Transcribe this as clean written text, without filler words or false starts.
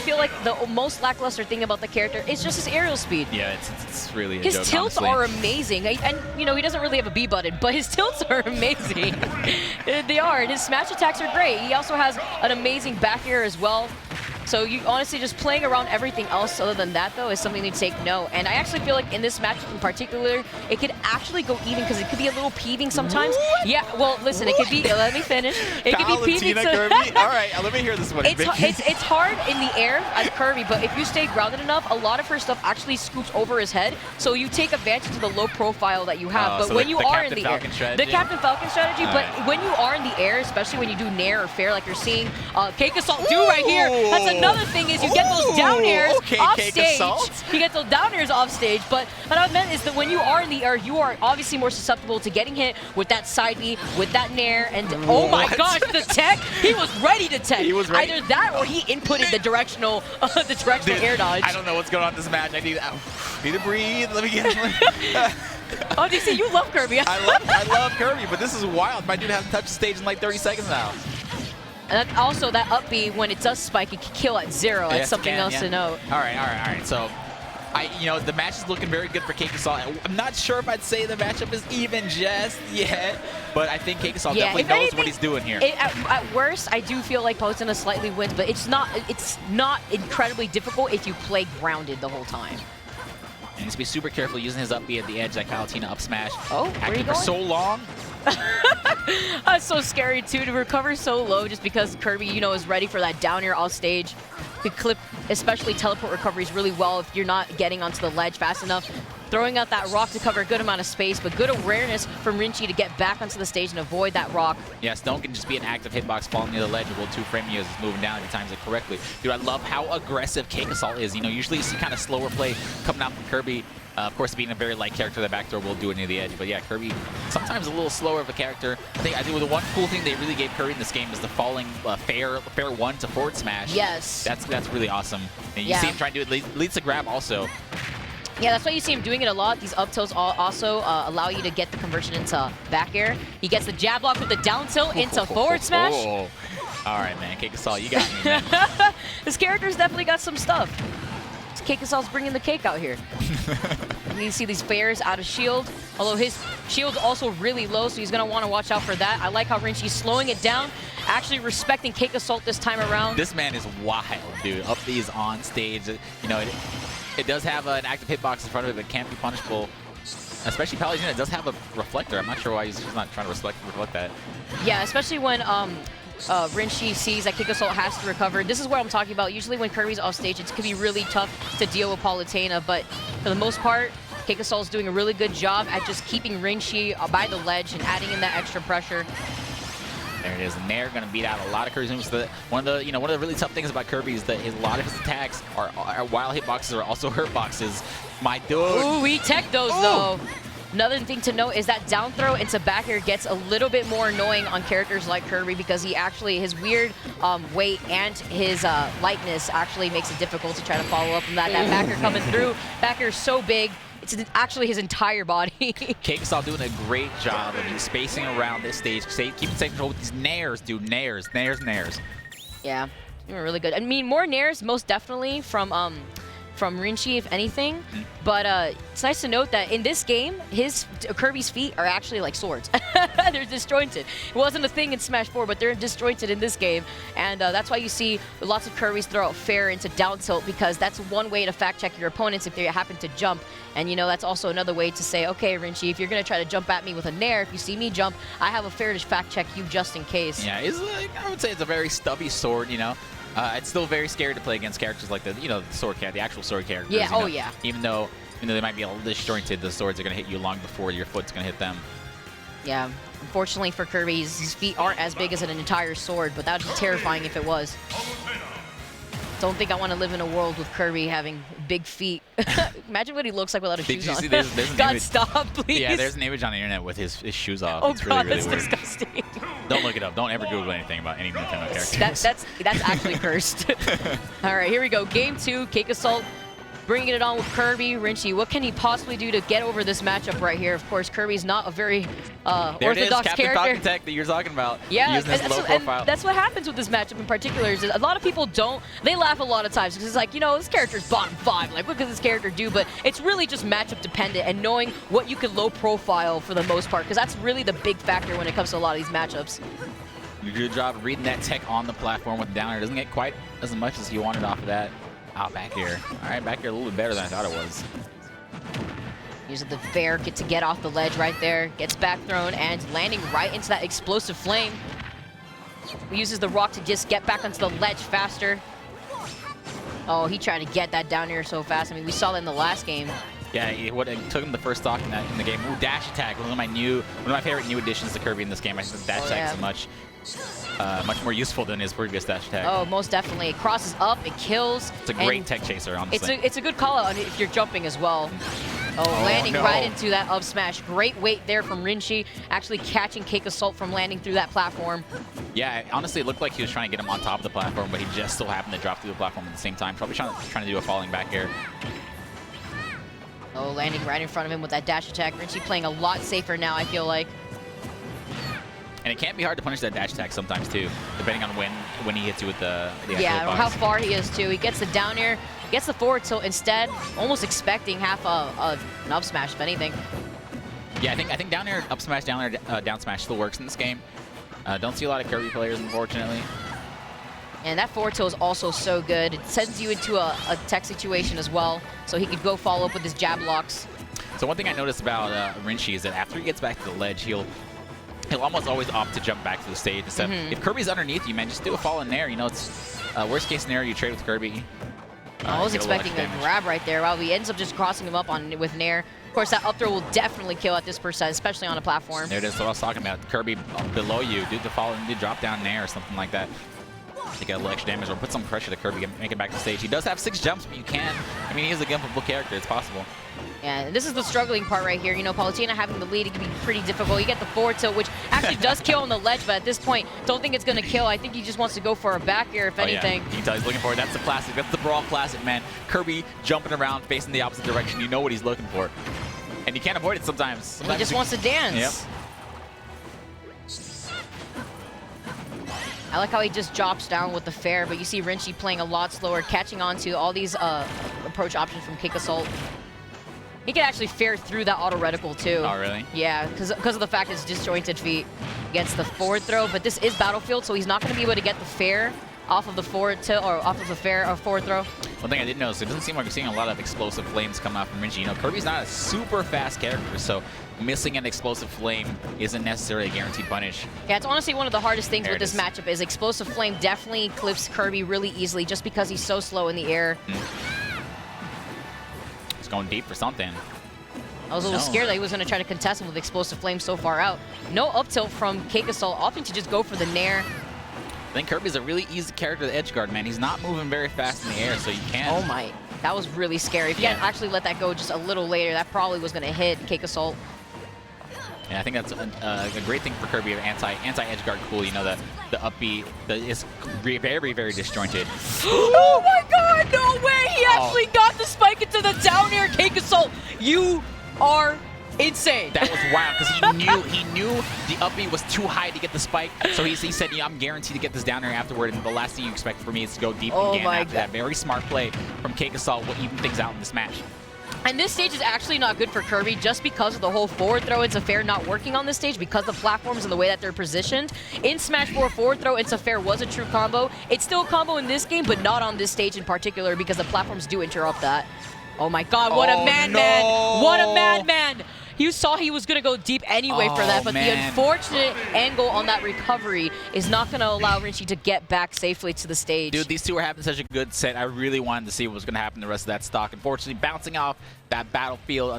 feel like the most lackluster thing about the character is just his aerial speed. Yeah, it's really a his joke, tilts honestly. are amazing, and you know he doesn't really have a B button, but his tilts are amazing. They are, and his smash attacks are great. He also has an amazing back air as well. So you honestly just playing around everything else other than that though is something to take note. And I actually feel like in this match in particular, it could actually go even because it could be a little peeving sometimes. What? Yeah, well listen, it could be. Let me finish. It could be peeving. Palutena, Kirby. All right, let me hear this one. It's hard in the air as Kirby, but if you stay grounded enough, a lot of her stuff actually scoots over his head. So you take advantage of the low profile that you have. But so when you are in the air, strategy. the Captain Falcon strategy. All but right. when you are in the air, especially when you do nair or fair, like you're seeing CakeAssault do right here, that's another thing is you get those down airs off stage. You get those down airs off stage. But what I meant is that when you are in the air, you are obviously more susceptible to getting hit with that side B, with that nair, and oh my gosh, the tech! He was ready to tech. He was ready. Either that or he inputted the directional Dude, air dodge. I don't know what's going on in this match. I need to breathe. Let me get. Oh, DC, you love Kirby. I love Kirby, but this is wild. My dude hasn't touched the stage in like 30 seconds now. And also, that up B, when it does spike, it can kill at 0. That's something else to note. All right. So, the match is looking very good for CakeAssault. I'm not sure if I'd say the matchup is even just yet, but I think CakeAssault definitely knows what he's doing here. At worst, I do feel like Palutena slightly wins, but it's not incredibly difficult if you play grounded the whole time. He needs to be super careful using his up B at the edge, like Palutena up smash. Oh, where are you Acting for going? so long. That's so scary too, to recover so low just because Kirby, is ready for that down air off stage. Could clip, especially teleport recoveries really well if you're not getting onto the ledge fast enough. Throwing out that rock to cover a good amount of space, but good awareness from Rinshi to get back onto the stage and avoid that rock. Yeah, Stone can just be an active hitbox falling near the ledge. Will 2-frame you as it's moving down if he times it correctly. Dude, I love how aggressive CakeAssault is. Usually you see kind of slower play coming out from Kirby. Of course, being a very light character, the back throw will do it near the edge. But yeah, Kirby, sometimes a little slower of a character. I think the one cool thing they really gave Kirby in this game is the falling fair one to forward smash. Yes. That's really awesome. And you see him trying to do it. Leads to grab also. Yeah, that's why you see him doing it a lot. These up tilts also allow you to get the conversion into back air. He gets the jab block with the down tilt into forward smash. All right, man. CakeAssault, you got me, man. This character's definitely got some stuff. CakeAssault's bringing the cake out here. You see these fairs out of shield, although his shield's also really low, so he's going to want to watch out for that. I like how Rinshi's slowing it down, actually respecting CakeAssault this time around. This man is wild, dude. Up B is on stage. It does have an active hitbox in front of it, but it can't be punishable. Especially Palutena does have a reflector. I'm not sure why he's just not trying to reflect that. Yeah, especially when Rinshi sees that CakeAssault has to recover. This is what I'm talking about. Usually when Kirby's off stage, it can be really tough to deal with Palutena, but for the most part, CakeAssault is doing a really good job at just keeping Rinshi by the ledge and adding in that extra pressure. There it is, and they're going to beat out a lot of Kirby's moves. One of the really tough things about Kirby is that a lot of his attacks are while hitboxes are also hurt boxes. My dude. Ooh, we tech those though. Another thing to note is that down throw into back air gets a little bit more annoying on characters like Kirby because his weird weight and his lightness actually makes it difficult to try to follow up on that. That back air coming through. Back air is so big. It's actually his entire body. CakeAssault doing a great job of spacing around this stage. Keeping safe control with these nairs, dude. Nairs. Yeah, doing really good. I mean, more nairs most definitely from Rinshi, if anything. But it's nice to note that in this game, Kirby's feet are actually like swords. They're disjointed. It wasn't a thing in Smash 4, but they're disjointed in this game. And that's why you see lots of Kirby's throw out fair into down tilt, because that's one way to fact check your opponents if they happen to jump. And that's also another way to say, okay, Rinshi, if you're going to try to jump at me with a nair, if you see me jump, I have a fair to fact check you just in case. Yeah, I would say it's a very stubby sword, It's still very scary to play against characters like the sword character, the actual sword characters. Yeah, yeah. Even though they might be a little disjointed, the swords are going to hit you long before your foot's going to hit them. Yeah, unfortunately for Kirby, his feet aren't as big as an entire sword, but that would be terrifying if it was. Don't think I want to live in a world with Kirby having big feet. Imagine what he looks like without his shoes on. There's an God, image. stop, please. Yeah, there's an image on the internet with his shoes off. Oh, it's God, really, that's really weird. disgusting. Don't look it up. Don't ever Google anything about any Nintendo characters. That's actually cursed. All right, here we go. Game 2, CakeAssault bringing it on with Kirby. Rinshi, what can he possibly do to get over this matchup right here? Of course, Kirby's not a very orthodox Captain character. Falcon Tech that you're talking about. Yeah, using his low profile. and that's what happens with this matchup in particular. Is a lot of people they laugh a lot of times because it's like, you know, this character's bottom 5. Like, what does this character do? But it's really just matchup dependent and knowing what you can low profile for the most part, because that's really the big factor when it comes to a lot of these matchups. Good job of reading that tech on the platform with downer. Doesn't get quite as much as you wanted off of that. Oh, back here. All right, back here a little bit better than I thought it was. Using the fair to get off the ledge right there. Gets back thrown and landing right into that explosive flame. Uses the rock to just get back onto the ledge faster. Oh, he tried to get that down here so fast. I mean, we saw that in the last game. Yeah, it took him the first stock in the game. Ooh, dash attack, one of my favorite new additions to Kirby in this game. I think dash attack is much more useful than his previous dash attack. Oh, most definitely. It crosses up, it kills. It's a great tech chaser, honestly. It's a good call out if you're jumping as well. Oh, landing right into that up smash. Great weight there from Rinshi, actually catching CakeAssault from landing through that platform. Yeah, honestly, it looked like he was trying to get him on top of the platform, but he just so happened to drop through the platform at the same time. Probably trying to do a falling back air. Oh, landing right in front of him with that dash attack. Rinshi playing a lot safer now, I feel like. And it can't be hard to punish that dash attack sometimes, too, depending on when he hits you with the yeah, or how far he is, too. He gets the down air, gets the forward tilt instead, almost expecting half an up smash, if anything. Yeah, I think down air, up smash, down air, down smash still works in this game. Don't see a lot of Kirby players, unfortunately. And that forward tilt is also so good. It sends you into a tech situation as well, so he could go follow up with his jab locks. So one thing I noticed about Rinshi is that after he gets back to the ledge, he'll almost always opt to jump back to the stage and stuff. If Kirby's underneath you, man, just do a fall in there. You know, it's worst case scenario, you trade with Kirby. I was expecting a grab right there. Wow, he ends up just crossing him up with Nair. Of course, that up throw will definitely kill at this percent, especially on a platform. There it is, what I was talking about. Kirby below you, do the fall and do drop down Nair or something like that. To get a little extra damage or put some pressure to Kirby, make it back to stage. He does have 6 jumps, but you can. I mean, he is a gimpable character. It's possible. Yeah, this is the struggling part right here. You know, Palutena having the lead, it can be pretty difficult. You get the forward tilt, which actually does kill on the ledge, but at this point, don't think it's going to kill. I think he just wants to go for a back air, if anything. Yeah. You can tell he's looking for it. That's the classic. That's the Brawl classic, man. Kirby jumping around, facing the opposite direction. You know what he's looking for. And you can't avoid it sometimes. He just wants to dance. Yep. I like how he just drops down with the fair, but you see Rinshi playing a lot slower, catching on to all these approach options from CakeAssault. He can actually fair through that auto reticle too. Oh, really? Yeah, because of the fact it's disjointed feet against the forward throw, but this is Battlefield, so he's not going to be able to get the fair off of the forward tilt or off of the fair or forward throw. One thing I did notice, it doesn't seem like we're seeing a lot of explosive flames come out from Rinshi. You know, Kirby's not a super fast character, so missing an explosive flame isn't necessarily a guaranteed punish. Yeah, it's honestly one of the hardest things with this matchup is explosive flame definitely clips Kirby really easily just because he's so slow in the air. He's going deep for something. I was a little scared that he was going to try to contest him with explosive flame so far out. No up tilt from CakeAssault, opting to just go for the Nair. I think Kirby's a really easy character to edge guard, man. He's not moving very fast in the air, so you can. Oh my, that was really scary. If you had actually let that go just a little later, that probably was going to hit CakeAssault. Yeah, I think that's a great thing for Kirby of anti-edge guard cool. You know, the up B is very, very disjointed. Oh my god, no way! He actually got the spike into the down air, CakeAssault. You are insane. That was wild because he knew the up B was too high to get the spike. So he said, yeah, I'm guaranteed to get this down air afterward. And the last thing you expect from me is to go deep again after that. Very smart play from CakeAssault will even things out in this match. And this stage is actually not good for Kirby just because of the whole forward throw into fair not working on this stage because the platforms and the way that they're positioned. In Smash 4, forward throw into fair was a true combo. It's still a combo in this game, but not on this stage in particular because the platforms do interrupt that. Oh my god, what a madman! What a madman! You saw he was going to go deep anyway for that, but the unfortunate angle on that recovery is not going to allow Rinshi to get back safely to the stage. Dude, these two are having such a good set. I really wanted to see what was going to happen the rest of that stock. Unfortunately, bouncing off that Battlefield